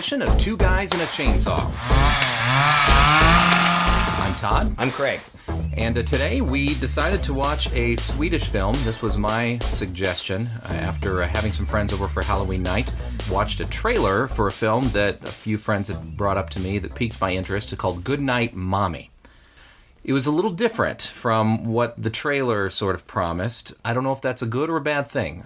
edition of Two Guys and a Chainsaw. I'm Todd. I'm Craig. And today we decided to watch a Swedish film. This was my suggestion after having some friends over for Halloween night. Watched a trailer for a film that a few friends had brought up to me that piqued my interest. It's called Goodnight, Mommy. It was a little different from what the trailer sort of promised. I don't know if that's a good or a bad thing.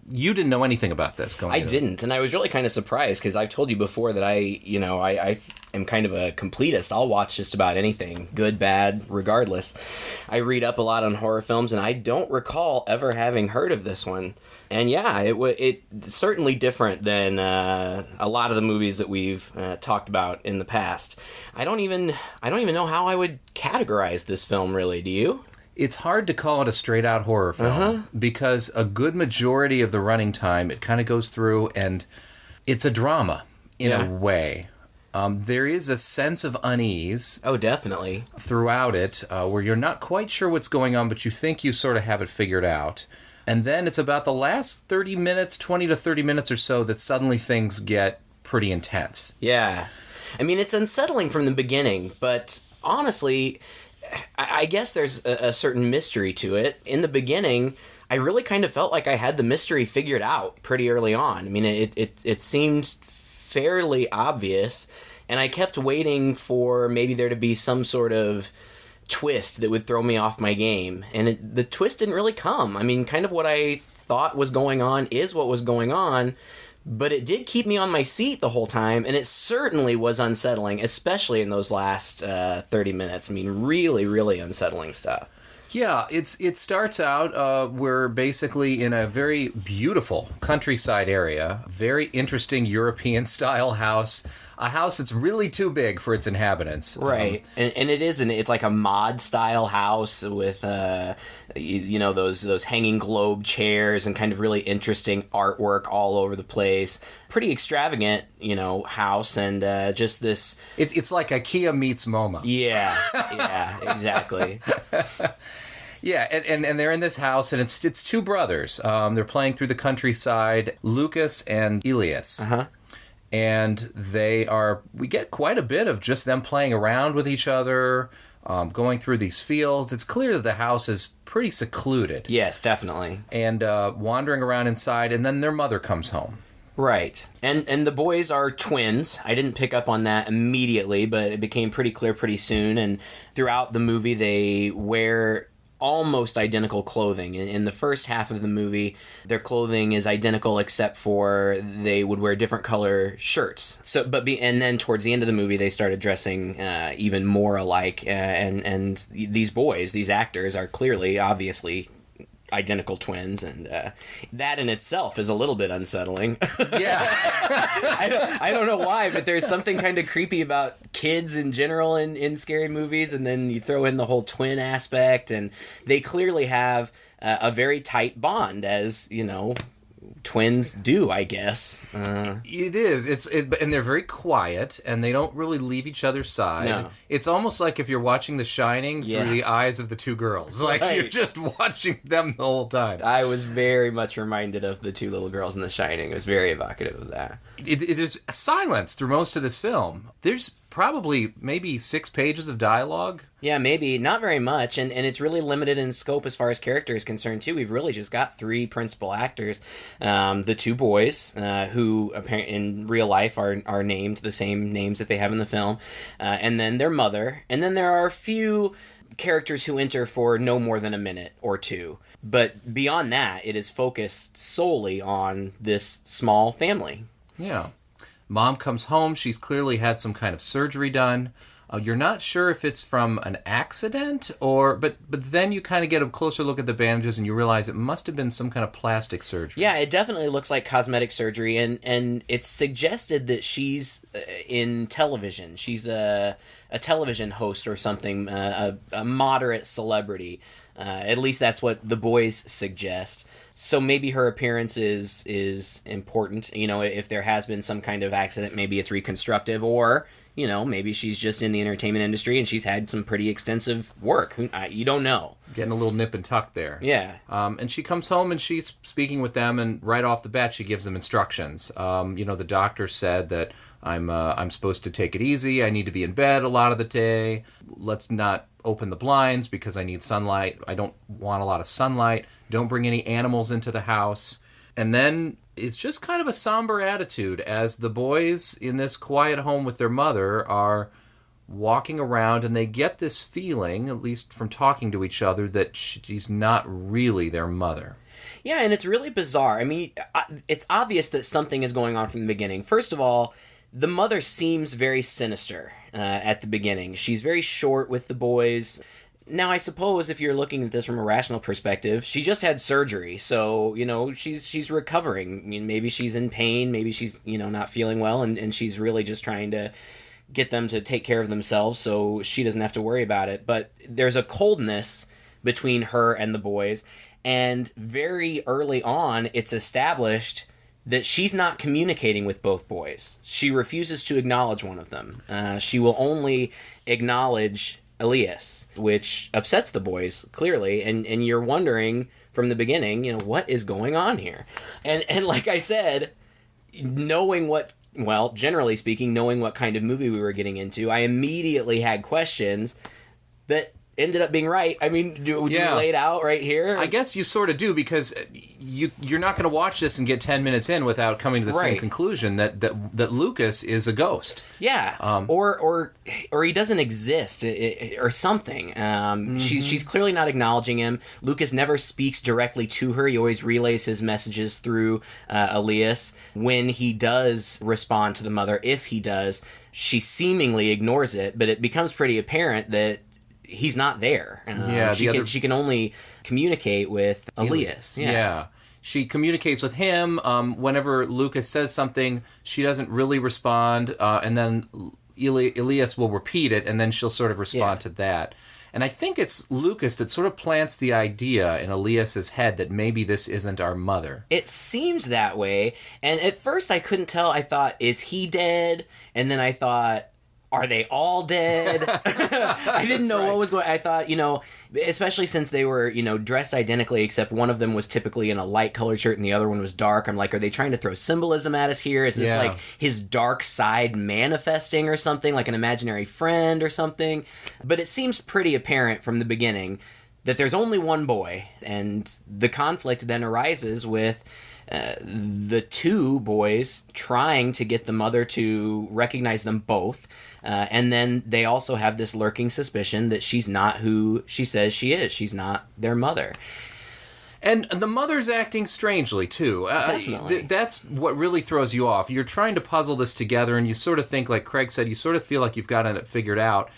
You didn't know anything about this going into it. I didn't, and I was really kind of surprised because I've told you before that I am kind of a completist. I'll watch just about anything, good, bad, regardless. I read up a lot on horror films, and I don't recall ever having heard of this one. And yeah, it's certainly different than a lot of the movies that we've talked about in the past. I don't even know how I would categorize this film, really. Do you? It's hard to call it a straight-out horror film because a good majority of the running time, it kind of goes through, and it's a drama in a way. There is a sense of unease. Oh, definitely. Throughout it, where you're not quite sure what's going on, but you think you sort of have it figured out. And then it's about the last 30 minutes, 20 to 30 minutes or so, that suddenly things get pretty intense. Yeah. I mean, it's unsettling from the beginning, but honestly, I guess there's a certain mystery to it. In the beginning, I really kind of felt like I had the mystery figured out pretty early on. I mean, it seemed fairly obvious, and I kept waiting for maybe there to be some sort of twist that would throw me off my game. And the twist didn't really come. I mean, kind of what I thought was going on is what was going on, but it did keep me on my seat the whole time, and it certainly was unsettling, especially in those last 30 minutes. I mean, really, really unsettling stuff. Yeah, it starts out, we're basically in a very beautiful countryside area, very interesting European-style house, a house that's really too big for its inhabitants. Right, and it's like a mod-style house with, those hanging globe chairs and kind of really interesting artwork all over the place. Pretty extravagant, house, and just this... It's like IKEA meets MoMA. Yeah, exactly. Yeah, and they're in this house, and it's two brothers. They're playing through the countryside, Lucas and Elias. Uh-huh. And we get quite a bit of just them playing around with each other, going through these fields. It's clear that the house is pretty secluded. Yes, definitely. And wandering around inside, and then their mother comes home. Right. And the boys are twins. I didn't pick up on that immediately, but it became pretty clear pretty soon. And throughout the movie, they wear almost identical clothing. In the first half of the movie, their clothing is identical except for they would wear different color shirts. And then towards the end of the movie, they started dressing even more alike. And these boys, these actors, are clearly, obviously, identical twins, and that in itself is a little bit unsettling. Yeah. I don't know why, but there's something kind of creepy about kids in general in scary movies, and then you throw in the whole twin aspect, and they clearly have a very tight bond, as twins do, I guess. It is. And they're very quiet, and they don't really leave each other's side. No. It's almost like if you're watching The Shining through the eyes of the two girls. Like, you're just watching them the whole time. I was very much reminded of the two little girls in The Shining. It was very evocative of that. There's silence through most of this film. There's probably maybe 6 pages of dialogue. Yeah, maybe. Not very much, and it's really limited in scope as far as character is concerned, too. We've really just got 3 principal actors. The 2 boys, who in real life are named the same names that they have in the film, and then their mother, and then there are a few characters who enter for no more than a minute or 2. But beyond that, it is focused solely on this small family. Yeah. Mom comes home. She's clearly had some kind of surgery done. You're not sure if it's from an accident but then you kind of get a closer look at the bandages and you realize it must have been some kind of plastic surgery. Yeah, it definitely looks like cosmetic surgery, and it's suggested that she's in television. She's a television host or something, a moderate celebrity. At least that's what the boys suggest. So maybe her appearance is important. If there has been some kind of accident, maybe it's reconstructive, or maybe she's just in the entertainment industry and she's had some pretty extensive work. You don't know. Getting a little nip and tuck there. Yeah. And she comes home and she's speaking with them, and right off the bat she gives them instructions. The doctor said that I'm supposed to take it easy. I need to be in bed a lot of the day. Let's not open the blinds because I need sunlight. I don't want a lot of sunlight. Don't bring any animals into the house. And then it's just kind of a somber attitude as the boys in this quiet home with their mother are walking around, and they get this feeling, at least from talking to each other, that she's not really their mother. Yeah, and it's really bizarre. I mean, it's obvious that something is going on from the beginning. First of all, the mother seems very sinister at the beginning. She's very short with the boys. Now, I suppose if you're looking at this from a rational perspective, she just had surgery, so, she's recovering. I mean, maybe she's in pain, maybe she's, not feeling well, and she's really just trying to get them to take care of themselves so she doesn't have to worry about it. But there's a coldness between her and the boys, and very early on, it's established that she's not communicating with both boys. She refuses to acknowledge one of them. She will only acknowledge Elias, which upsets the boys, clearly, and you're wondering from the beginning, what is going on here? And like I said, generally speaking, knowing what kind of movie we were getting into, I immediately had questions that ended up being right. I mean, do we lay it out right here? I guess you sort of do, because you're not going to watch this and get 10 minutes in without coming to the same conclusion that Lucas is a ghost. Yeah, or he doesn't exist, or something. She's clearly not acknowledging him. Lucas never speaks directly to her. He always relays his messages through Elias. When he does respond to the mother, if he does, she seemingly ignores it, but it becomes pretty apparent that he's not there. She can only communicate with Elias. Yeah. She communicates with him. Whenever Lucas says something, she doesn't really respond, and then Elias will repeat it, and then she'll sort of respond to that. And I think it's Lucas that sort of plants the idea in Elias's head that maybe this isn't our mother. It seems that way, and at first I couldn't tell. I thought, is he dead? And then I thought, are they all dead? I didn't know what was going on. I thought, especially since they were, dressed identically, except one of them was typically in a light colored shirt and the other one was dark. I'm like, are they trying to throw symbolism at us here? Is this like his dark side manifesting or something, like an imaginary friend or something? But it seems pretty apparent from the beginning that there's only one boy, and the conflict then arises with the two boys trying to get the mother to recognize them both. And then they also have this lurking suspicion that she's not who she says she is. She's not their mother. And the mother's acting strangely, too. Definitely. That's what really throws you off. You're trying to puzzle this together, and you sort of think, like Craig said, you sort of feel like you've got it figured out.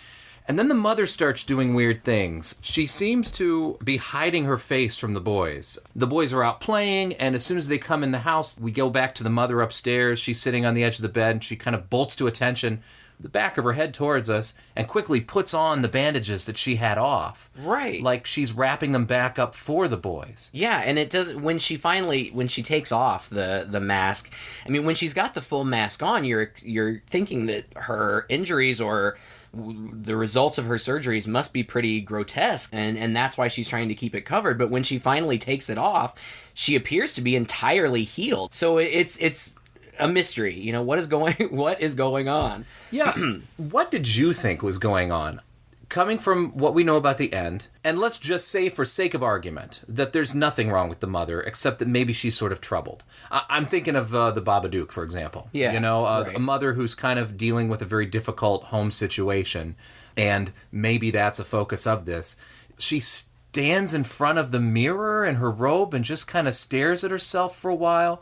And then the mother starts doing weird things. She seems to be hiding her face from the boys. The boys are out playing, and as soon as they come in the house, we go back to the mother upstairs. She's sitting on the edge of the bed, and she kind of bolts to attention, the back of her head towards us, and quickly puts on the bandages that she had off. Right. Like she's wrapping them back up for the boys. Yeah, and it does, when she takes off the mask, I mean, when she's got the full mask on, you're thinking that her injuries or the results of her surgeries must be pretty grotesque, and that's why she's trying to keep it covered. But when she finally takes it off, she appears to be entirely healed. So it's a mystery. What is going on? Yeah. What did you think was going on? Coming from what we know about the end, and let's just say for sake of argument that there's nothing wrong with the mother except that maybe she's sort of troubled. I'm thinking of the Babadook, for example. Yeah, right. A mother who's kind of dealing with a very difficult home situation, and maybe that's a focus of this. She stands in front of the mirror in her robe and just kind of stares at herself for a while.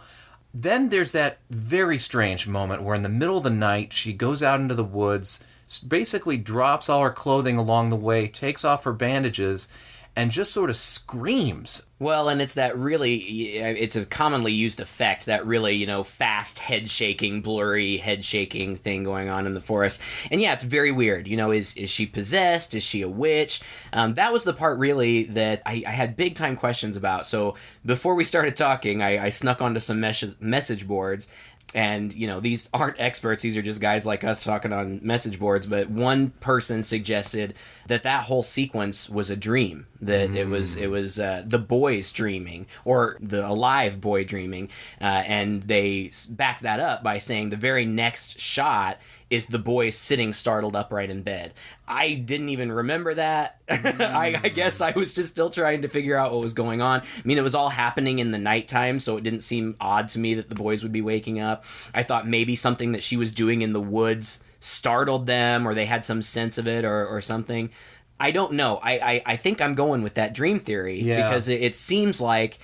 Then there's that very strange moment where in the middle of the night she goes out into the woods, basically drops all her clothing along the way, takes off her bandages, and just sort of screams. Well, and it's a commonly used effect, that really, fast head-shaking, blurry head-shaking thing going on in the forest. And yeah, it's very weird. Is she possessed? Is she a witch? That was the part, really, that I had big-time questions about. So before we started talking, I snuck onto some message boards, And, these aren't experts. These are just guys like us talking on message boards. But one person suggested that whole sequence was a dream. That it was the boys dreaming, or the alive boy dreaming. And they backed that up by saying the very next shot is the boy sitting startled upright in bed. I didn't even remember that. I guess I was just still trying to figure out what was going on. I mean, it was all happening in the nighttime, so it didn't seem odd to me that the boys would be waking up. I thought maybe something that she was doing in the woods startled them, or they had some sense of it, or something. I don't know. I think I'm going with that dream theory, because it seems like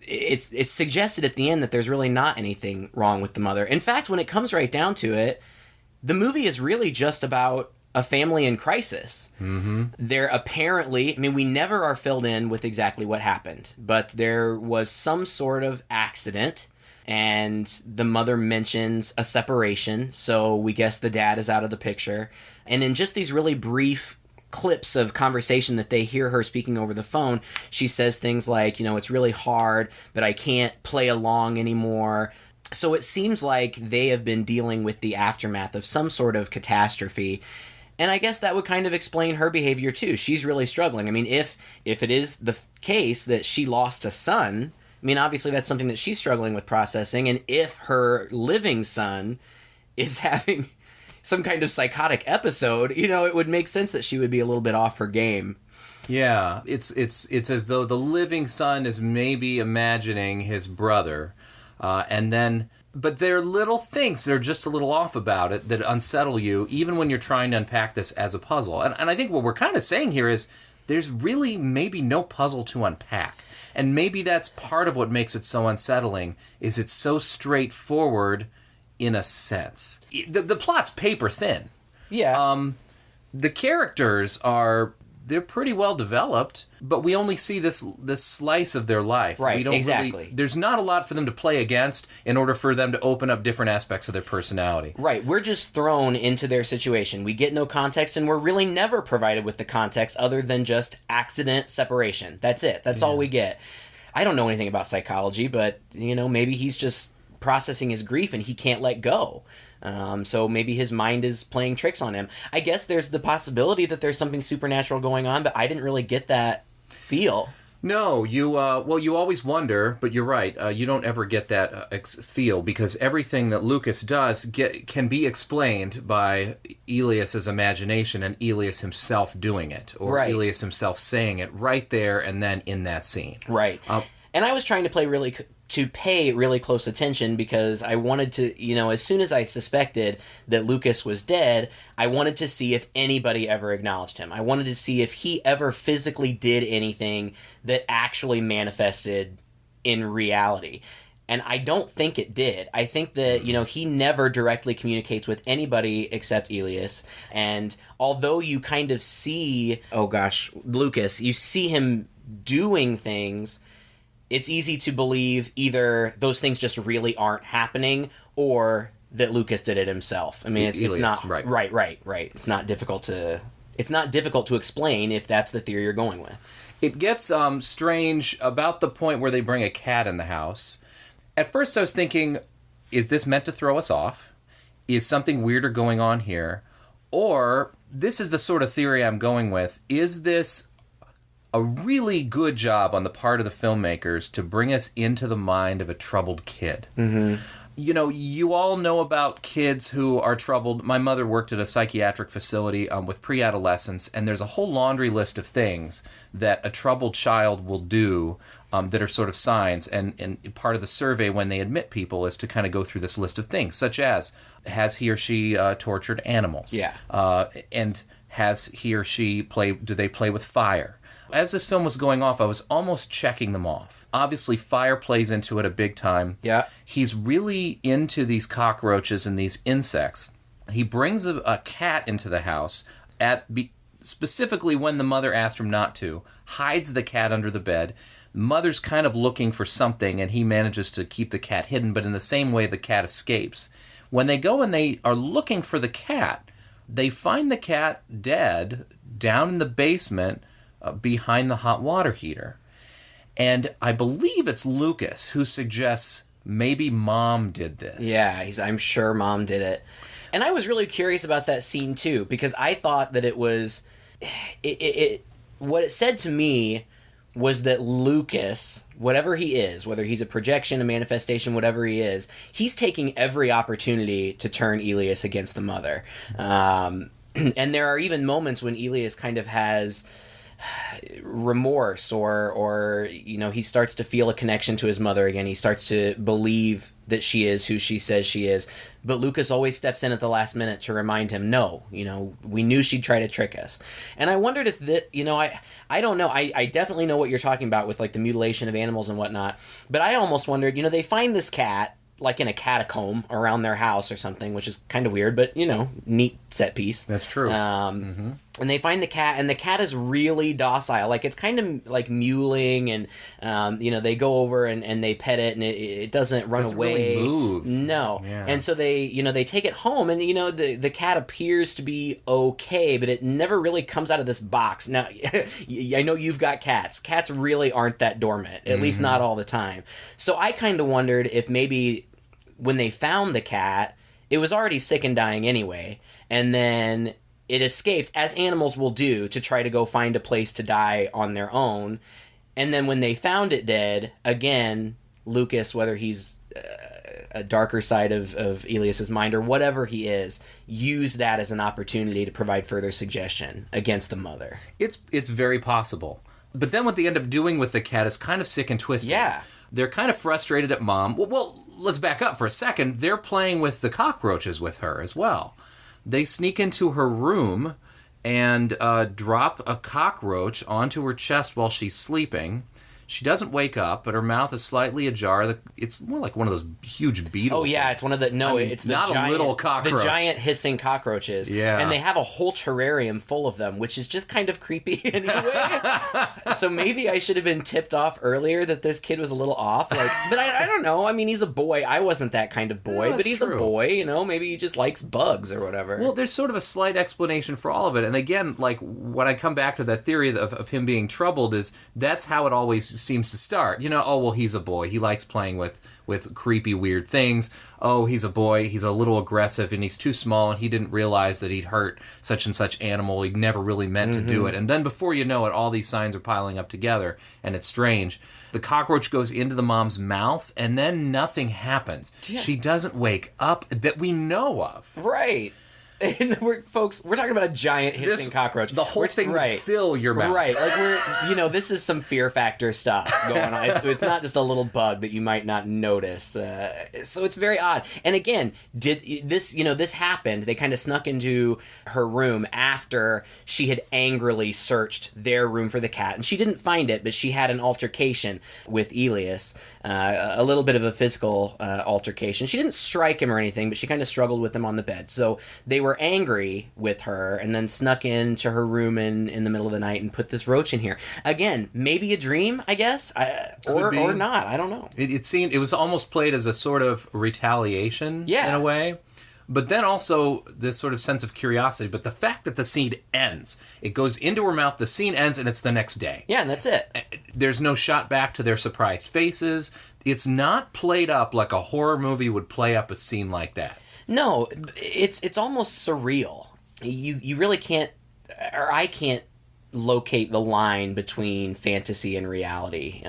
it's suggested at the end that there's really not anything wrong with the mother. In fact, when it comes right down to it, the movie is really just about a family in crisis. Mm-hmm. There apparently, we never are filled in with exactly what happened, but there was some sort of accident, and the mother mentions a separation, so we guess the dad is out of the picture. And in just these really brief clips of conversation that they hear her speaking over the phone, she says things like, it's really hard, but I can't play along anymore. So it seems like they have been dealing with the aftermath of some sort of catastrophe. And I guess that would kind of explain her behavior too. She's really struggling. If it is the case that she lost a son, obviously that's something that she's struggling with processing. And if her living son is having some kind of psychotic episode, it would make sense that she would be a little bit off her game. Yeah, it's as though the living son is maybe imagining his brother. But there are little things that are just a little off about it that unsettle you, even when you're trying to unpack this as a puzzle. And I think what we're kind of saying here is there's really maybe no puzzle to unpack. And maybe that's part of what makes it so unsettling, is it's so straightforward in a sense. The plot's paper thin. Yeah. The characters they're pretty well developed, but we only see this slice of their life. Right, we don't exactly. There's not a lot for them to play against in order for them to open up different aspects of their personality. Right, we're just thrown into their situation. We get no context, and we're really never provided with the context other than just accident, separation. That's it. That's all we get. I don't know anything about psychology, but, maybe he's just processing his grief and he can't let go. So maybe his mind is playing tricks on him. I guess there's the possibility that there's something supernatural going on, but I didn't really get that feel. No, you always wonder, but you're right. You don't ever get that feel, because everything that Lucas does can be explained by Elias's imagination and Elias himself doing it, or Elias himself saying it right there and then in that scene. Right. And I was trying to pay really close attention, because I wanted to, as soon as I suspected that Lucas was dead, I wanted to see if anybody ever acknowledged him. I wanted to see if he ever physically did anything that actually manifested in reality. And I don't think it did. I think that, he never directly communicates with anybody except Elias. And although you kind of see, Lucas, you see him doing things, it's easy to believe either those things just really aren't happening, or that Lucas did it himself. It's not right. It's not difficult to explain if that's the theory you're going with. It gets strange about the point where they bring a cat in the house. At first I was thinking, is this meant to throw us off? Is something weirder going on here? Or, this is the sort of theory I'm going with, is this a really good job on the part of the filmmakers to bring us into the mind of a troubled kid? Mm-hmm. You all know about kids who are troubled. My mother worked at a psychiatric facility with pre-adolescents, and there's a whole laundry list of things that a troubled child will do that are sort of signs. And part of the survey when they admit people is to kind of go through this list of things, such as, has he or she tortured animals? Yeah. And has he or she do they play with fire? As this film was going off, I was almost checking them off. Obviously, fire plays into it a big time. Yeah. He's really into these cockroaches and these insects. He brings a cat into the house, specifically when the mother asked him not to, hides the cat under the bed. Mother's kind of looking for something, and he manages to keep the cat hidden, but in the same way, the cat escapes. When they go and they are looking for the cat, they find the cat dead down in the basement, behind the hot water heater. And I believe it's Lucas who suggests maybe Mom did this. Yeah, I'm sure Mom did it. And I was really curious about that scene too, because I thought that it was what it said to me was that Lucas, whatever he is, whether he's a projection, a manifestation, whatever he is, he's taking every opportunity to turn Elias against the mother. And there are even moments when Elias kind of has remorse or he starts to feel a connection to his mother again. He starts to believe that she is who she says she is. But Lucas always steps in at the last minute to remind him, no, we knew she'd try to trick us. And I wondered if I don't know. I definitely know what you're talking about with like the mutilation of animals and whatnot. But I almost wondered, they find this cat like in a catacomb around their house or something, which is kind of weird, but neat set piece. That's true. And they find the cat, and the cat is really docile. Like, it's kind of like mewling, and they go over and they pet it, and it doesn't run away. Really move. No. Yeah. And so they take it home, and the cat appears to be okay, but it never really comes out of this box. Now, I know you've got cats. Cats really aren't that dormant, at least not all the time. So I kind of wondered if maybe when they found the cat, it was already sick and dying anyway, and then it escaped, as animals will do, to try to go find a place to die on their own. And then when they found it dead, again, Lucas, whether he's a darker side of Elias's mind or whatever he is, used that as an opportunity to provide further suggestion against the mother. It's very possible. But then what they end up doing with the cat is kind of sick and twisted. Yeah. They're kind of frustrated at Mom. Well, let's back up for a second. They're playing with the cockroaches with her as well. They sneak into her room and drop a cockroach onto her chest while she's sleeping. She doesn't wake up, but her mouth is slightly ajar. It's more like one of those huge beetle Oh, yeah, things. it's one of the... No, it's the not giant... a little cockroach. The giant hissing cockroaches. Yeah. And they have a whole terrarium full of them, which is just kind of creepy anyway. So maybe I should have been tipped off earlier that this kid was a little off. But I don't know. I mean, he's a boy. I wasn't that kind of boy, but he's true. A boy, maybe he just likes bugs or whatever. Well, there's sort of a slight explanation for all of it. And again, like, when I come back to that theory of him being troubled, is that's how it always seems to start. He's a boy. He likes playing with creepy, weird things. Oh, he's a boy. He's a little aggressive, and he's too small, and he didn't realize that he'd hurt such and such animal. He never really meant to do it. And then before you know it, all these signs are piling up together, and it's strange. The cockroach goes into the mom's mouth, and then nothing happens. Yeah. She doesn't wake up that we know of. Right. And we're talking about a giant hissing cockroach. The whole thing would fill your mouth. Right. Like this is some Fear Factor stuff going on. So it's not just a little bug that you might not notice. So it's very odd. And again, did this happened. They kind of snuck into her room after she had angrily searched their room for the cat. And she didn't find it, but she had an altercation with Elias. A little bit of a physical altercation. She didn't strike him or anything, but she kind of struggled with him on the bed. So they were angry with her and then snuck into her room in the middle of the night and put this roach in here. Again, maybe a dream, I guess, or not. I don't know. It was almost played as a sort of retaliation in a way. But then also this sort of sense of curiosity. But the fact that the scene ends, it goes into her mouth, the scene ends, and it's the next day. Yeah, and that's it. There's no shot back to their surprised faces. It's not played up like a horror movie would play up a scene like that. No, it's almost surreal. You really can't, or I can't locate the line between fantasy and reality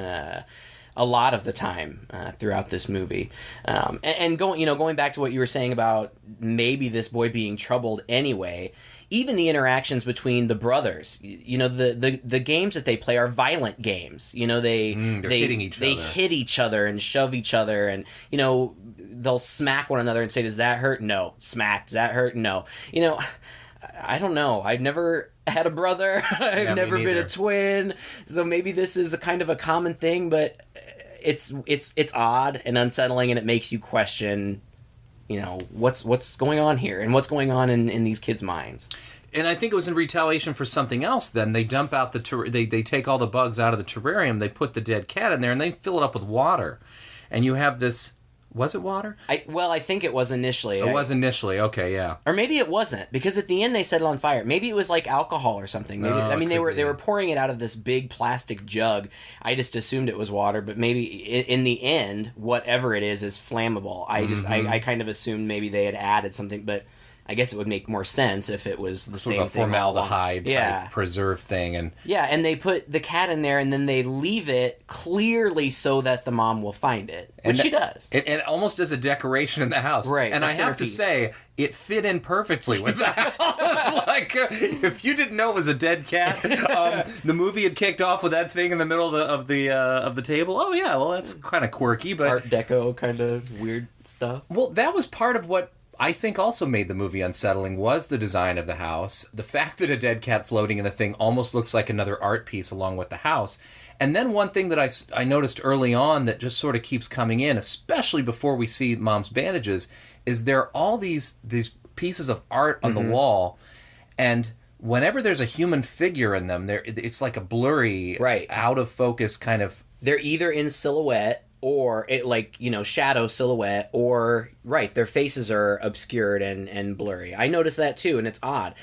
a lot of the time throughout this movie. And going back to what you were saying about maybe this boy being troubled anyway, even the interactions between the brothers, the games that they play are violent games. They hitting each other. They hit each other and shove each other, and they'll smack one another and say, "Does that hurt?" No. Smack. Does that hurt? No. I don't know. I've never had a brother. I've never been a twin. So maybe this is a kind of a common thing, but it's odd and unsettling, and it makes you question, what's going on here and what's going on in these kids' minds. And I think it was in retaliation for something else. Then they dump out they take all the bugs out of the terrarium. They put the dead cat in there, and they fill it up with water, and you have this Was it water? I think it was initially. It was initially. Okay, yeah. Or maybe it wasn't, because at the end they set it on fire. Maybe it was like alcohol or something. Maybe, No, I mean, it could they be. were pouring it out of this big plastic jug. I just assumed it was water, but maybe in the end, whatever it is flammable. I kind of assumed maybe they had added something, but I guess it would make more sense if it was the Sort same of a thing. formaldehyde type preserve thing. And yeah, and they put the cat in there, and then they leave it clearly so that the mom will find it, which she does. And almost as a decoration in the house. Right. And I have to say, it fit in perfectly with the house. Like, if you didn't know it was a dead cat, the movie had kicked off with that thing in the middle of the table. Oh, yeah, well, that's kind of quirky. But Art Deco kind of weird stuff. Well, that was part of what I think also made the movie unsettling, was the design of the house. The fact that a dead cat floating in a thing almost looks like another art piece along with the house. And then one thing that I noticed early on that just sort of keeps coming in, especially before we see Mom's bandages, is there are all these pieces of art on the wall, and whenever there's a human figure in them, it's like a blurry, out of focus kind of... They're either in silhouette, or it, like, you know, shadow silhouette, or their faces are obscured and blurry. I noticed that too, and it's odd.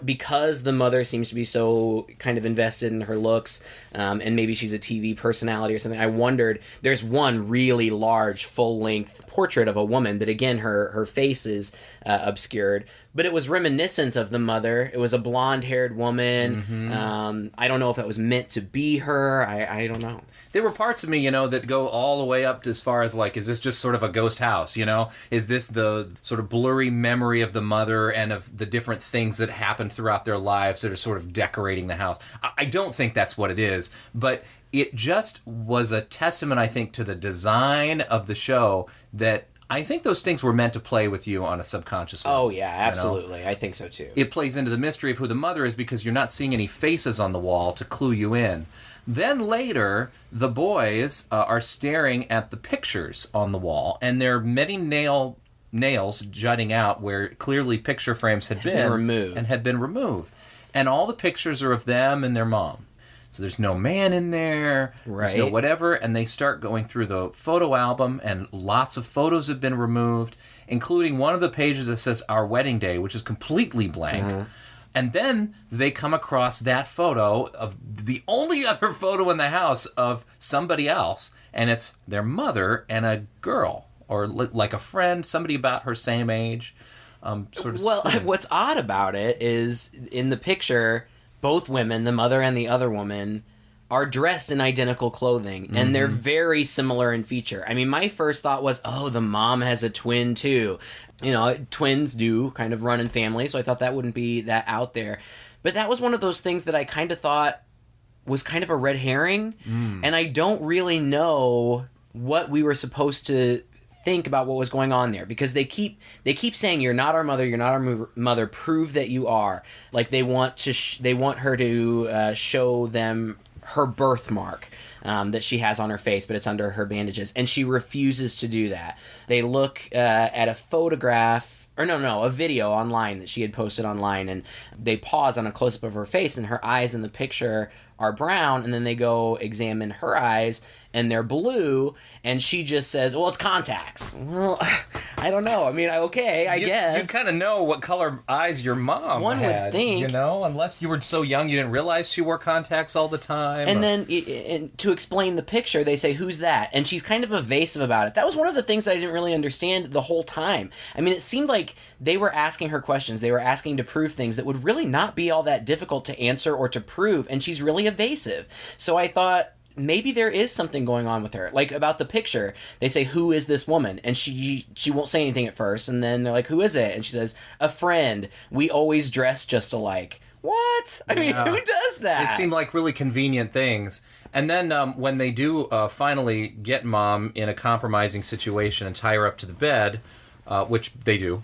Because the mother seems to be so kind of invested in her looks, and maybe she's a TV personality or something. I wondered, there's one really large full-length portrait of a woman, but again, her face is obscured. But it was reminiscent of the mother. It was a blonde-haired woman. Mm-hmm. I don't know if that was meant to be her. I don't know. There were parts of me, that go all the way up to as far as, like, is this just sort of a ghost house, Is this the sort of blurry memory of the mother and of the different things that happened throughout their lives that are sort of decorating the house? I don't think that's what it is, but it just was a testament, I think, to the design of the show that I think those things were meant to play with you on a subconscious level. Oh, yeah, absolutely. I think so, too. It plays into the mystery of who the mother is because you're not seeing any faces on the wall to clue you in. Then later, the boys are staring at the pictures on the wall, and there are many nails jutting out where clearly picture frames had been removed. And had been removed. And all the pictures are of them and their mom. So there's no man in there, there's no whatever, and they start going through the photo album, and lots of photos have been removed, including one of the pages that says Our Wedding Day, which is completely blank. Uh-huh. And then they come across that photo of the only other photo in the house of somebody else, and it's their mother and a girl, or like a friend, somebody about her same age. What's odd about it is in the picture, both women, the mother and the other woman, are dressed in identical clothing, and they're very similar in feature. I mean, my first thought was, oh, the mom has a twin too. Twins do kind of run in families, so I thought that wouldn't be that out there. But that was one of those things that I kind of thought was kind of a red herring, and I don't really know what we were supposed to think about what was going on there, because they keep saying, you're not our mother, prove that you are. Like, they want her to show them her birthmark that she has on her face, but it's under her bandages, and she refuses to do that. They look at a photograph, or a video online that she had posted online, and they pause on a close-up of her face, and her eyes in the picture are brown, and then they go examine her eyes, and they're blue, and she just says, well, it's contacts. Well, I don't know. I mean, okay, I guess. You kind of know what color eyes your mom One had, would think. Unless you were so young you didn't realize she wore contacts all the time. And then to explain the picture, they say, who's that? And she's kind of evasive about it. That was one of the things I didn't really understand the whole time. I mean, it seemed like they were asking her questions. They were asking to prove things that would really not be all that difficult to answer or to prove, and she's really evasive. So I thought, maybe there is something going on with her. Like, about the picture, they say, who is this woman? And she won't say anything at first, and then they're like, who is it? And she says, a friend. We always dress just alike. What? I mean, who does that? It seemed like really convenient things. And then when they do finally get Mom in a compromising situation and tie her up to the bed, which they do,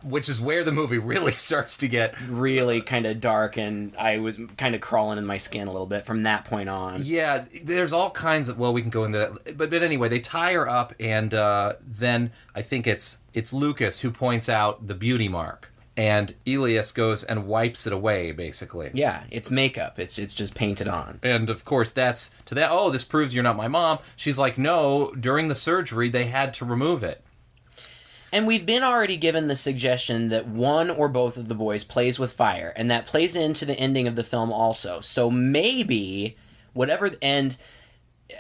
which is where the movie really starts to get really kind of dark, and I was kind of crawling in my skin a little bit from that point on. Yeah, there's all kinds of, well, we can go into that, but anyway, they tie her up, and then I think it's Lucas who points out the beauty mark. and Elias goes and wipes it away, basically. Yeah, it's makeup. It's just painted on. And, of course, that's to that, oh, this proves you're not my mom. She's like, no, during the surgery, they had to remove it. And we've been already given the suggestion that one or both of the boys plays with fire, and that plays into the ending of the film also. So maybe, whatever, and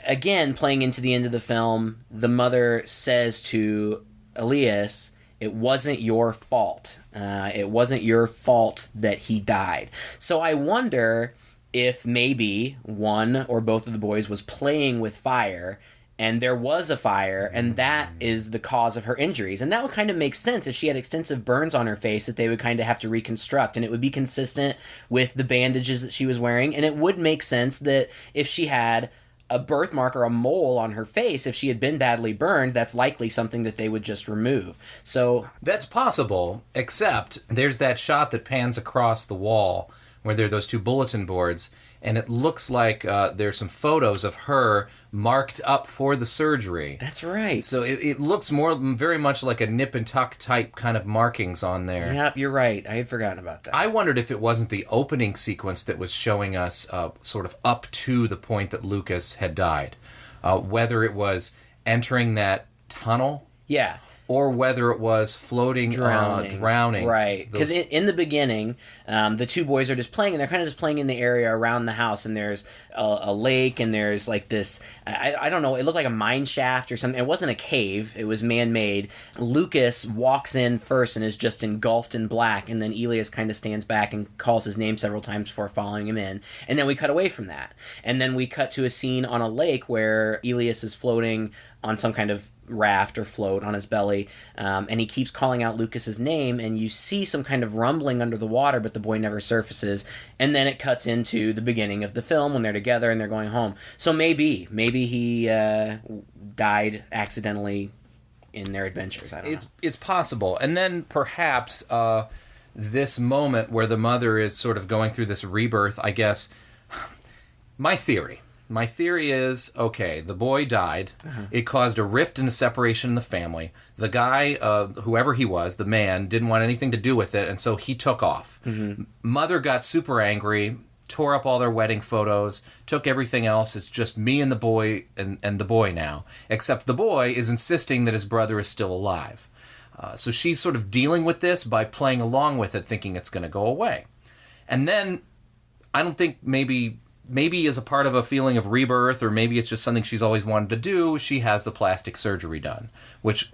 again, playing into the end of the film, the mother says to Elias, it wasn't your fault. It wasn't your fault that he died. So I wonder if maybe one or both of the boys was playing with fire, and there was a fire, and that is the cause of her injuries. And that would kind of make sense if she had extensive burns on her face that they would kind of have to reconstruct, and it would be consistent with the bandages that she was wearing, and it would make sense that if she had a birthmark or a mole on her face, if she had been badly burned, that's likely something that they would just remove. So that's possible, except there's that shot that pans across the wall where there are those two bulletin boards, and it looks like there's some photos of her marked up for the surgery. That's right. So it looks very much like a nip and tuck type kind of markings on there. Yep, you're right. I had forgotten about that. I wondered if it wasn't the opening sequence that was showing us sort of up to the point that Lucas had died. Whether it was entering that tunnel. Yeah. Or whether it was floating, drowning. Right. Because in the beginning, the two boys are just playing, and they're kind of just playing in the area around the house, and there's a lake, and there's like this, I don't know, it looked like a mine shaft or something. It wasn't a cave. It was man-made. Lucas walks in first and is just engulfed in black, and then Elias kind of stands back and calls his name several times before following him in. And then we cut away from that. And then we cut to a scene on a lake where Elias is floating on some kind of raft or float on his belly, and he keeps calling out Lucas's name, and you see some kind of rumbling under the water, but the boy never surfaces. And then it cuts into the beginning of the film when they're together and they're going home. So maybe he died accidentally in their adventures. I don't know. It's possible. And then perhaps this moment where the mother is sort of going through this rebirth, I guess. My theory is, okay, the boy died. Uh-huh. It caused a rift and a separation in the family. The guy, whoever he was, the man, didn't want anything to do with it, and so he took off. Mm-hmm. Mother got super angry, tore up all their wedding photos, took everything else. It's just me and the boy and the boy now. Except the boy is insisting that his brother is still alive. So she's sort of dealing with this by playing along with it, thinking it's going to go away. And then, I don't think maybe as a part of a feeling of rebirth, or maybe it's just something she's always wanted to do, she has the plastic surgery done, which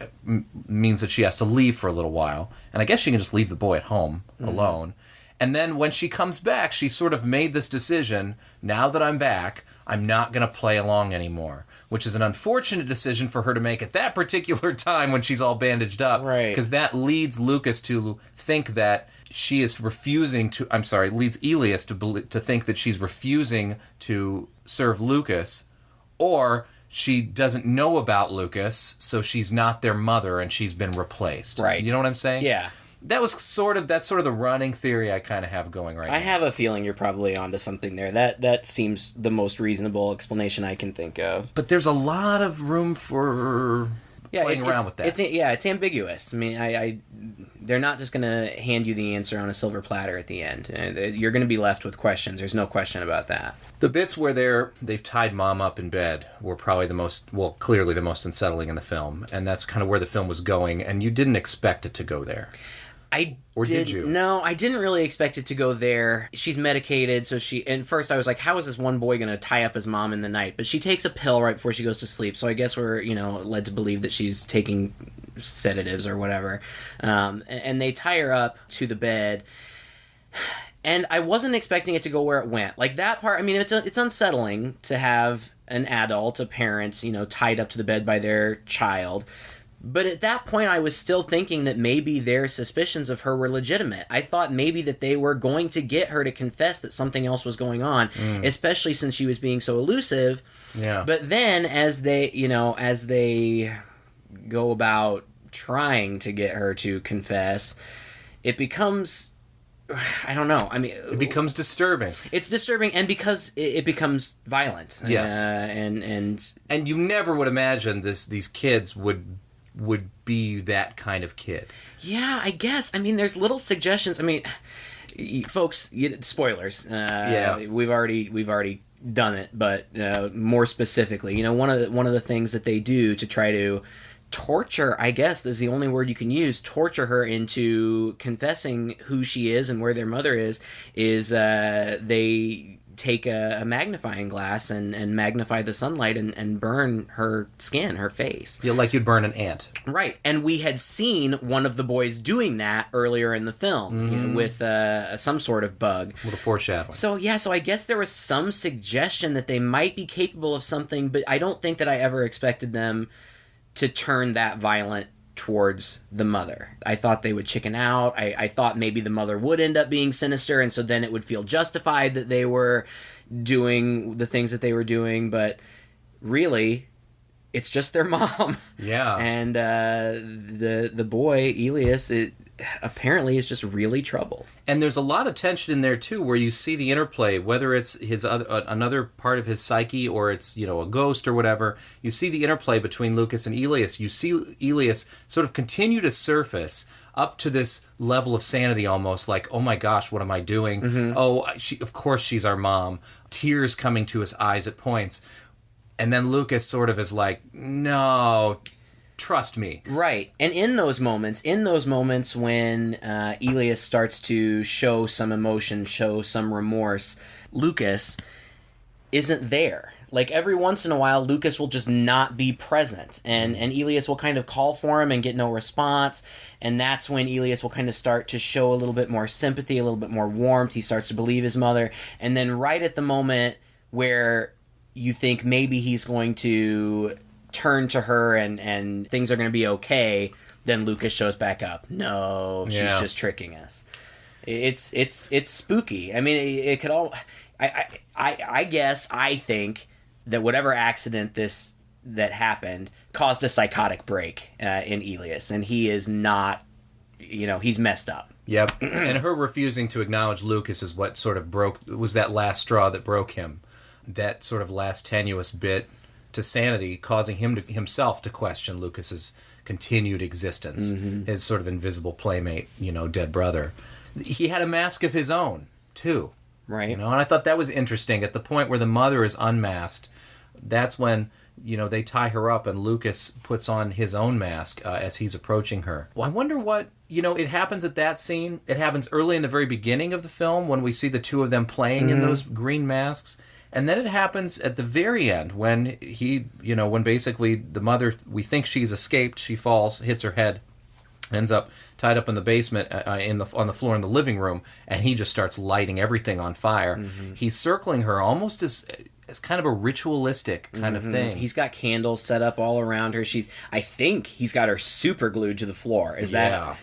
means that she has to leave for a little while. And I guess she can just leave the boy at home alone. And then when she comes back, she sort of made this decision, now that I'm back, I'm not going to play along anymore, which is an unfortunate decision for her to make at that particular time when she's all bandaged up. Right. Because that leads Lucas to think that she is refusing to, leads Elias to think that she's refusing to serve Lucas, or she doesn't know about Lucas, so she's not their mother and she's been replaced. Right. You know what I'm saying? Yeah. That's sort of the running theory I kind of have going right now. I have a feeling you're probably onto something there. That seems the most reasonable explanation I can think of. But there's a lot of room for playing around with that. It's ambiguous. I mean, they're not just going to hand you the answer on a silver platter at the end. You're going to be left with questions. There's no question about that. The bits where they've tied Mom up in bed were probably clearly the most unsettling in the film, and that's kind of where the film was going, and you didn't expect it to go there. Did you? No, I didn't really expect it to go there. She's medicated, so and first I was like, how is this one boy going to tie up his mom in the night? But she takes a pill right before she goes to sleep, so I guess we're, led to believe that she's taking sedatives or whatever. And they tie her up to the bed, and I wasn't expecting it to go where it went. Like, that part, I mean, it's unsettling to have an adult, a parent, tied up to the bed by their child. But at that point, I was still thinking that maybe their suspicions of her were legitimate. I thought maybe that they were going to get her to confess that something else was going on, especially since she was being so elusive. Yeah. But then, as they go about trying to get her to confess, it becomes, I don't know. I mean, it becomes disturbing. It's disturbing, and because it becomes violent. Yes. And you never would imagine these kids would would be that kind of kid. Yeah, I guess. I mean, there's little suggestions. I mean, folks, spoilers. We've already done it, but more specifically, one of the things that they do to try to torture, I guess is the only word you can use, torture her into confessing who she is and where their mother is they take a magnifying glass and magnify the sunlight and burn her skin, her face. Yeah, like you'd burn an ant. Right. And we had seen one of the boys doing that earlier in the film with some sort of bug. With a foreshadowing. So I guess there was some suggestion that they might be capable of something, but I don't think that I ever expected them to turn that violent towards the mother. I thought they would chicken out. I thought maybe the mother would end up being sinister, and so then it would feel justified that they were doing the things that they were doing, but really, it's just their mom. Yeah. And the boy, Elias, apparently is just really troubled. And there's a lot of tension in there too, where you see the interplay, whether it's his another part of his psyche or it's a ghost or whatever. You see the interplay between Lucas and Elias. You see Elias sort of continue to surface up to this level of sanity, almost like, oh my gosh, what am I doing? Mm-hmm. Oh, of course she's our mom. Tears coming to his eyes at points, and then Lucas sort of is like, no. Trust me. Right. And in those moments when Elias starts to show some emotion, show some remorse, Lucas isn't there. Like, every once in a while, Lucas will just not be present. And Elias will kind of call for him and get no response. And that's when Elias will kind of start to show a little bit more sympathy, a little bit more warmth. He starts to believe his mother. And then right at the moment where you think maybe he's going to turn to her and things are going to be okay, then Lucas shows back up. No, she's just tricking us. It's spooky. I mean, it could all. I guess I think that whatever accident that happened caused a psychotic break in Elias, and he is not. He's messed up. Yep. And her refusing to acknowledge Lucas is what sort of was that last straw that broke him. That sort of last tenuous bit to sanity, causing himself to question Lucas's continued existence, his sort of invisible playmate, dead brother. He had a mask of his own, too. Right. And I thought that was interesting. At the point where the mother is unmasked, that's when, they tie her up and Lucas puts on his own mask as he's approaching her. Well, I wonder what, it happens at that scene. It happens early in the very beginning of the film when we see the two of them playing in those green masks. And then it happens at the very end when when basically the mother, we think she's escaped, she falls, hits her head, ends up tied up in the basement on the floor in the living room, and he just starts lighting everything on fire. Mm-hmm. He's circling her almost as kind of a ritualistic kind of thing. He's got candles set up all around her. I think he's got her super glued to the floor. I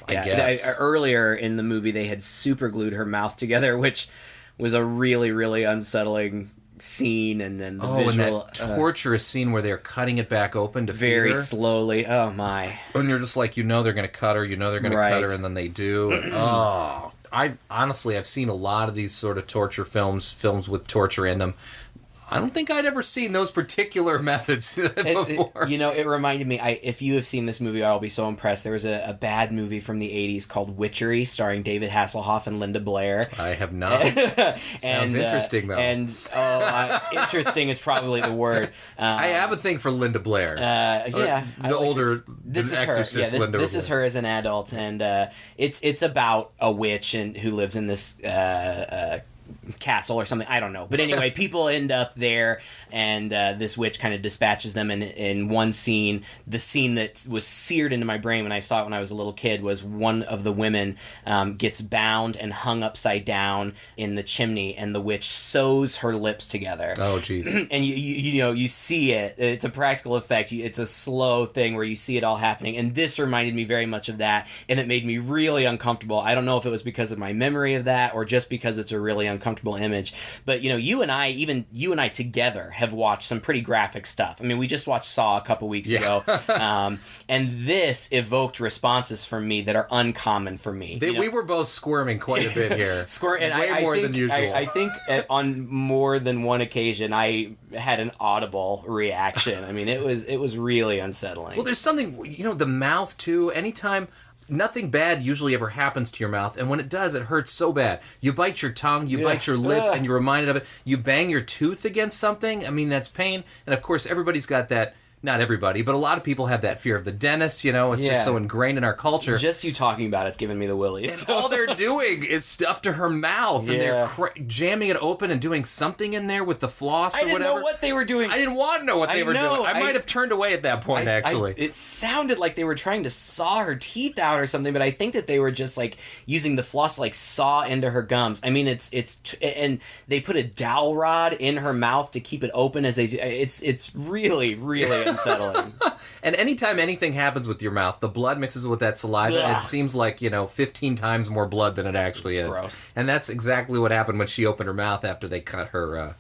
guess. Earlier in the movie, they had super glued her mouth together, which was a really, really unsettling scene. And then the visual, and that torturous scene where they're cutting it back open to very feed her. Slowly. Oh my! And you're just like, they're going to cut her. They're going to cut her, and then they do. And, I've seen a lot of these sort of torture films with torture in them. I don't think I'd ever seen those particular methods before. It reminded me, if you have seen this movie, I'll be so impressed. There was a bad movie from the 80s called Witchery, starring David Hasselhoff and Linda Blair. I have not. Sounds interesting, though. Interesting is probably the word. I have a thing for Linda Blair. The older Exorcist Linda Blair. This is her as an adult, and it's about a witch who lives in this castle or something, I don't know, but anyway, people end up there, and this witch kind of dispatches them. And in one scene, the scene that was seared into my brain when I saw it when I was a little kid was one of the women gets bound and hung upside down in the chimney, and the witch sews her lips together. Oh, jeez. And you see it. It's a practical effect. It's a slow thing where you see it all happening, and this reminded me very much of that, and it made me really uncomfortable. I don't know if it was because of my memory of that or just because it's a really uncomfortable uncomfortable image. But, you and I together have watched some pretty graphic stuff. I mean, we just watched Saw a couple weeks ago. And this evoked responses from me that are uncommon for me. We were both squirming quite a bit here. Way more than usual. I think on more than one occasion, I had an audible reaction. I mean, it was really unsettling. Well, there's something, the mouth, too. Anytime... Nothing bad usually ever happens to your mouth, and when it does, it hurts so bad. You bite your tongue, you bite your lip, and you're reminded of it. You bang your tooth against something, I mean, that's pain. And of course, everybody's got that, not everybody, but a lot of people have that fear of the dentist, it's just so ingrained in our culture. Just you talking about it's giving me the willies. And all they're doing is stuff to her mouth, and they're jamming it open and doing something in there with the floss or whatever. I didn't know what they were doing. I didn't want to know what they were doing. I might have turned away at that point, actually. It sounded like they were trying to saw her teeth out or something, but I think that they were just, using the floss to, saw into her gums. I mean, and they put a dowel rod in her mouth to keep it open as they do. It's really, really unsettling. And anytime anything happens with your mouth, the blood mixes with that saliva, and it seems like, 15 times more blood than it actually is. Gross. And that's exactly what happened when she opened her mouth after they cut her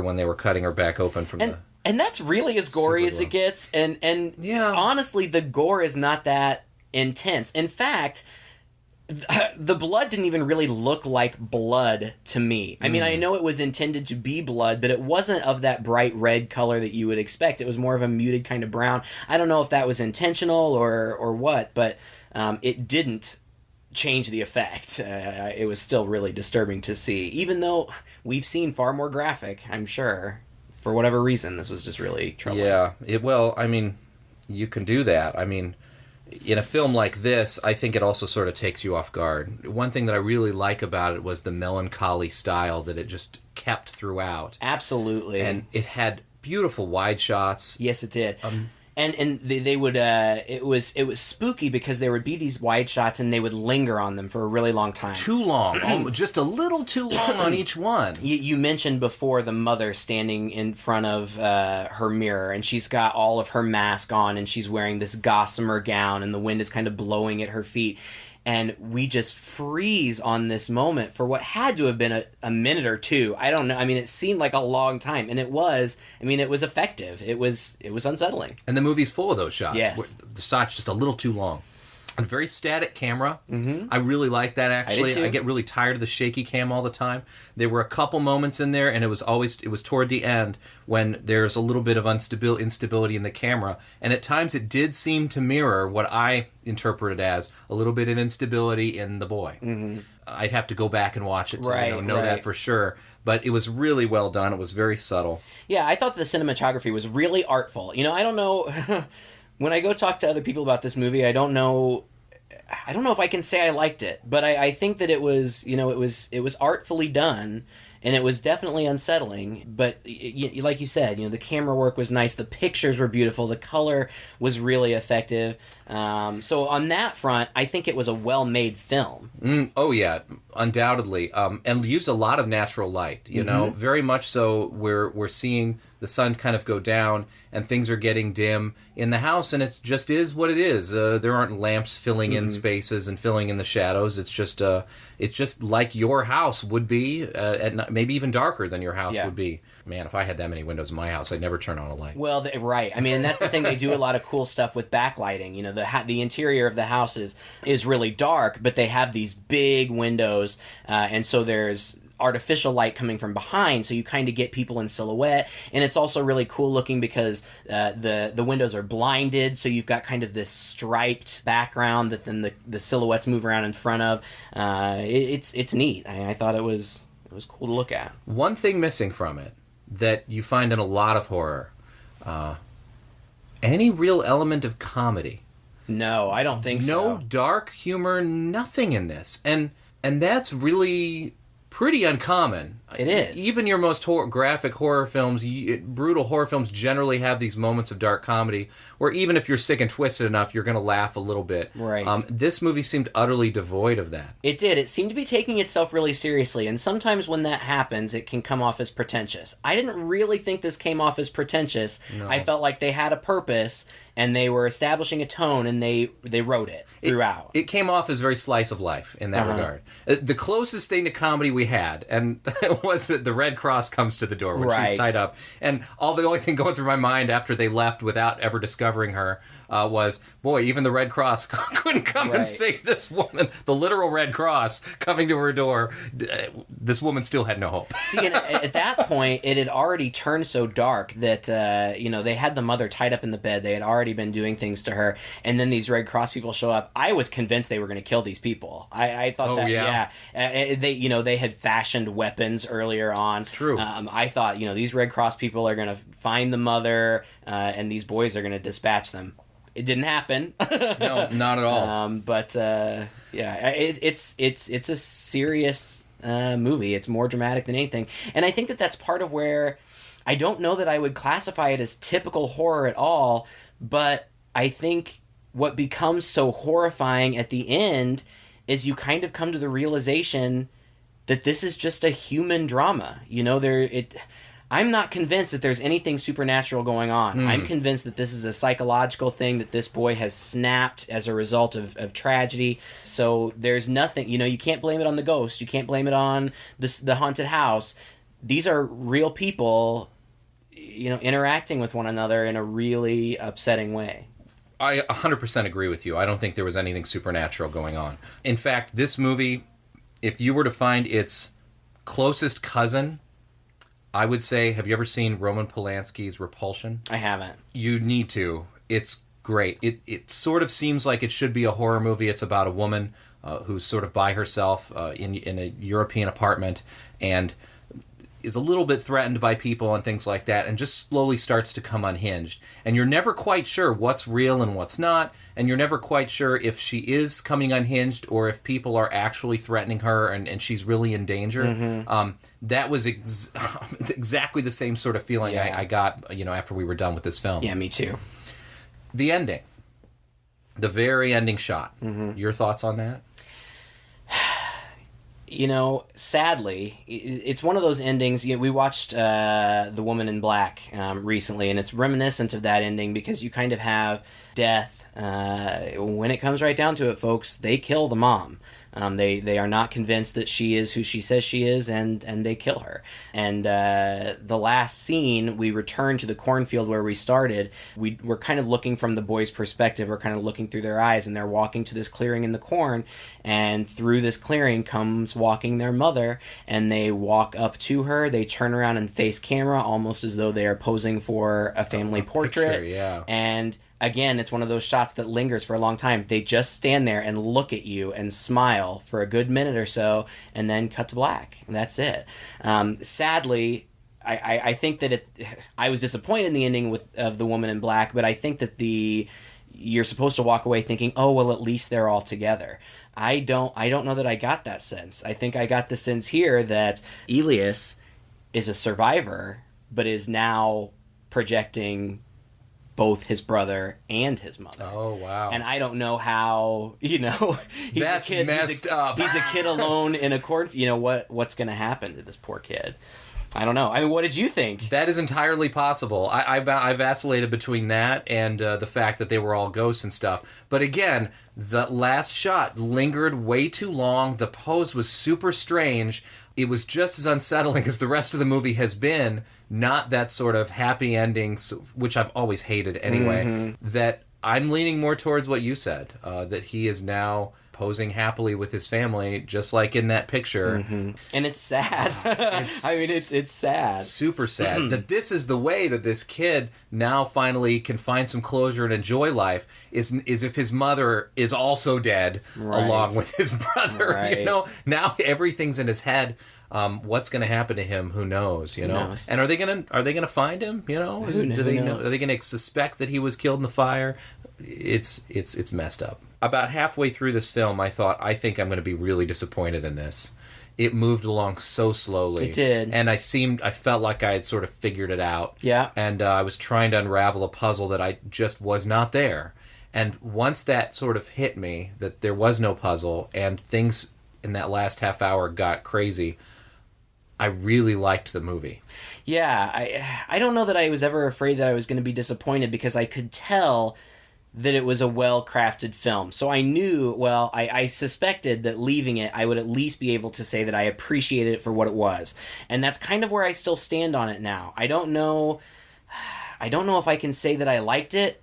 when they were cutting her back open from the... And that's really as gory as it gets, and honestly, the gore is not that intense. In fact... the blood didn't even really look like blood to me. I mean, I know it was intended to be blood, but it wasn't of that bright red color that you would expect. It was more of a muted kind of brown. I don't know if that was intentional or what, but it didn't change the effect. It was still really disturbing to see, even though we've seen far more graphic, I'm sure. For whatever reason, this was just really troubling. Yeah, you can do that. I mean... In a film like this, I think it also sort of takes you off guard. One thing that I really like about it was the melancholy style that it just kept throughout. Absolutely. And it had beautiful wide shots. Yes, it did. And they would it was spooky because there would be these wide shots and they would linger on them for a really long time. Too long. Just a little too long on each one. You mentioned before the mother standing in front of her mirror, and she's got all of her mask on and she's wearing this gossamer gown and the wind is kind of blowing at her feet. And we just freeze on this moment for what had to have been a minute or two. I don't know. I mean, it seemed like a long time, and it was. I mean, it was effective. It was unsettling. And the movie's full of those shots. Yes. The shot's just a little too long. A very static camera. Mm-hmm. I really like that, actually. I did too. I get really tired of the shaky cam all the time. There were a couple moments in there, and it was toward the end when there's a little bit of instability in the camera. And at times it did seem to mirror what I interpreted as a little bit of instability in the boy. Mm-hmm. I'd have to go back and watch it to know right. that for sure. But it was really well done. It was very subtle. Yeah, I thought the cinematography was really artful. I don't know... When I go talk to other people about this movie, I don't know if I can say I liked it, but I think that it was artfully done, and it was definitely unsettling. But like you said, the camera work was nice, the pictures were beautiful, the color was really effective. So on that front, I think it was a well-made film. Oh yeah, undoubtedly, and used a lot of natural light. Very much so. We're seeing the sun kind of go down, and things are getting dim in the house, and it just is what it is. There aren't lamps filling in spaces and filling in the shadows. It's just like your house would be, maybe even darker than your house would be. Man, if I had that many windows in my house, I'd never turn on a light. Well, right. I mean, and that's the thing. They do a lot of cool stuff with backlighting. The interior of the house is really dark, but they have these big windows, and so there's artificial light coming from behind, so you kind of get people in silhouette. And it's also really cool looking because the windows are blinded, so you've got kind of this striped background that then the silhouettes move around in front of. It's neat. I thought it was cool to look at. One thing missing from it that you find in a lot of horror, any real element of comedy. No, I don't think so. No dark humor, nothing in this. And that's really pretty uncommon. It is. Even your most graphic horror films, brutal horror films generally have these moments of dark comedy where even if you're sick and twisted enough, you're going to laugh a little bit. Right. This movie seemed utterly devoid of that. It did. It seemed to be taking itself really seriously, and sometimes when that happens, it can come off as pretentious. I didn't really think this came off as pretentious. No. I felt like they had a purpose, and they were establishing a tone, and they wrote it throughout. It came off as very slice of life in that regard. The closest thing to comedy we had, and was that the Red Cross comes to the door when she's tied up, and the only thing going through my mind after they left without ever discovering her was, boy, even the Red Cross couldn't come and save this woman. The literal Red Cross coming to her door. This woman still had no hope. See, and at that point, it had already turned so dark that, they had the mother tied up in the bed. They had already been doing things to her. And then these Red Cross people show up. I was convinced they were going to kill these people. I thought they had fashioned weapons earlier on. It's true. I thought, these Red Cross people are going to find the mother, and these boys are going to dispatch them. It didn't happen. No, not at all. It's a serious movie. It's more dramatic than anything. And I think that's part of where I don't know that I would classify it as typical horror at all, but I think what becomes so horrifying at the end is you kind of come to the realization that this is just a human drama. I'm not convinced that there's anything supernatural going on. I'm convinced that this is a psychological thing, that this boy has snapped as a result of tragedy. So there's nothing, you can't blame it on the ghost. You can't blame it on the haunted house. These are real people, interacting with one another in a really upsetting way. I 100% agree with you. I don't think there was anything supernatural going on. In fact, this movie, if you were to find its closest cousin, I would say, have you ever seen Roman Polanski's Repulsion? I haven't. You need to. It's great. It sort of seems like it should be a horror movie. It's about a woman who's sort of by herself in a European apartment and is a little bit threatened by people and things like that, and just slowly starts to come unhinged. And you're never quite sure what's real and what's not, and you're never quite sure if she is coming unhinged or if people are actually threatening her and she's really in danger. Mm-hmm. That was exactly the same sort of feeling I got after we were done with this film. Yeah, me too. The ending. The very ending shot. Mm-hmm. Your thoughts on that? Sadly, it's one of those endings. We watched The Woman in Black recently, and it's reminiscent of that ending because you kind of have death. When it comes right down to it, folks, they kill the mom. They are not convinced that she is who she says she is, and they kill her. And the last scene, we return to the cornfield where we started. We're kind of looking from the boys' perspective. We're kind of looking through their eyes, and they're walking to this clearing in the corn. And through this clearing comes walking their mother, and they walk up to her. They turn around and face camera, almost as though they are posing for a family portrait. Picture, yeah. And again, it's one of those shots that lingers for a long time. They just stand there and look at you and smile for a good minute or so, and then cut to black. And that's it. Sadly, I think that I was disappointed in the ending of The Woman in Black, but I think that you're supposed to walk away thinking, oh, well, at least they're all together. I don't know that I got that sense. I think I got the sense here that Elias is a survivor, but is now projecting both his brother and his mother. Oh, wow. And I don't know how, he's That's a kid, messed up. He's a kid alone in a court. What's going to happen to this poor kid? I don't know. I mean, what did you think? That is entirely possible. I vacillated between that and the fact that they were all ghosts and stuff. But again, the last shot lingered way too long. The pose was super strange. It was just as unsettling as the rest of the movie has been. Not that sort of happy endings, which I've always hated anyway. Mm-hmm. That I'm leaning more towards what you said, that he is now posing happily with his family, just like in that picture. Mm-hmm. And it's sad. It's sad. Super sad. Mm-hmm. That this is the way that this kid now finally can find some closure and enjoy life, is if his mother is also dead, right, along with his brother. Right. Now everything's in his head. What's going to happen to him? Who knows? Who knows? And are they gonna find him? Who knows? Are they gonna suspect that he was killed in the fire? It's messed up. About halfway through this film, I think I'm going to be really disappointed in this. It moved along so slowly. It did. And I felt like I had sort of figured it out. Yeah. And I was trying to unravel a puzzle that I just was not there. And once that sort of hit me, that there was no puzzle, and things in that last half hour got crazy, I really liked the movie. Yeah, I don't know that I was ever afraid that I was going to be disappointed, because I could tell that it was a well-crafted film. So I knew, well, I suspected that leaving it, I would at least be able to say that I appreciated it for what it was. And that's kind of where I still stand on it now. I don't know if I can say that I liked it.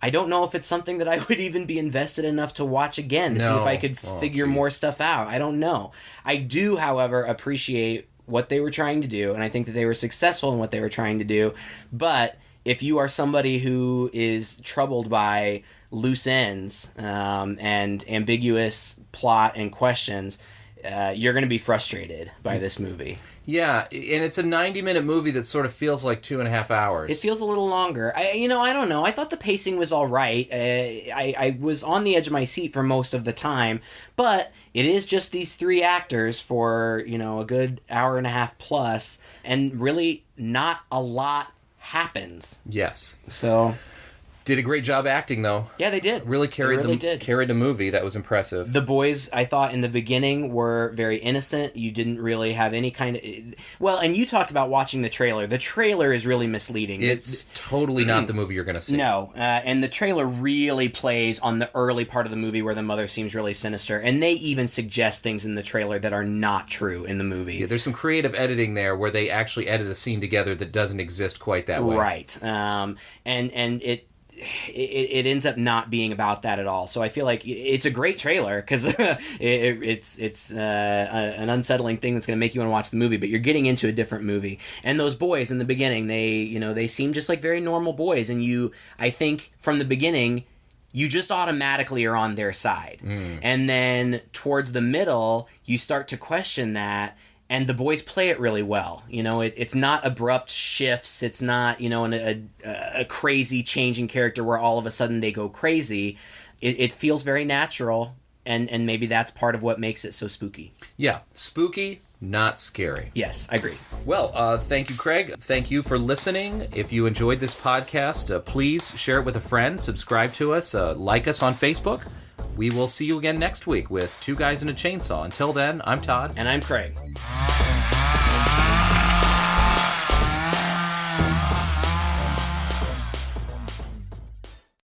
I don't know if it's something that I would even be invested enough to watch again to see if I could figure more stuff out. I don't know. I do, however, appreciate what they were trying to do, and I think that they were successful in what they were trying to do. But if you are somebody who is troubled by loose ends and ambiguous plot and questions, you're going to be frustrated by this movie. Yeah, and it's a 90-minute movie that sort of feels like 2.5 hours. It feels a little longer. I don't know. I thought the pacing was all right. I was on the edge of my seat for most of the time, but it is just these three actors for, a good hour and a half plus, and really not a lot happens. Yes. So... Did a great job acting, though. Yeah, they did. Really carried the movie. That was impressive. The boys, I thought, in the beginning were very innocent. You didn't really have any kind of... Well, and you talked about watching the trailer. The trailer is really misleading. It's totally not the movie you're going to see. No, and the trailer really plays on the early part of the movie where the mother seems really sinister, and they even suggest things in the trailer that are not true in the movie. Yeah, there's some creative editing there where they actually edit a scene together that doesn't exist quite that way. Right. And it ends up not being about that at all. So I feel like it's a great trailer, because it's an unsettling thing that's going to make you want to watch the movie, but you're getting into a different movie. And those boys in the beginning, they seem just like very normal boys, and I think from the beginning, you just automatically are on their side. And then towards the middle, you start to question that. And the boys play it really well. It's not abrupt shifts. It's not, a crazy changing character where all of a sudden they go crazy. It feels very natural, and maybe that's part of what makes it so spooky. Yeah, spooky, not scary. Yes, I agree. Well, thank you, Craig. Thank you for listening. If you enjoyed this podcast, please share it with a friend, subscribe to us, like us on Facebook. We will see you again next week with Two Guys and a Chainsaw. Until then, I'm Todd. And I'm Craig.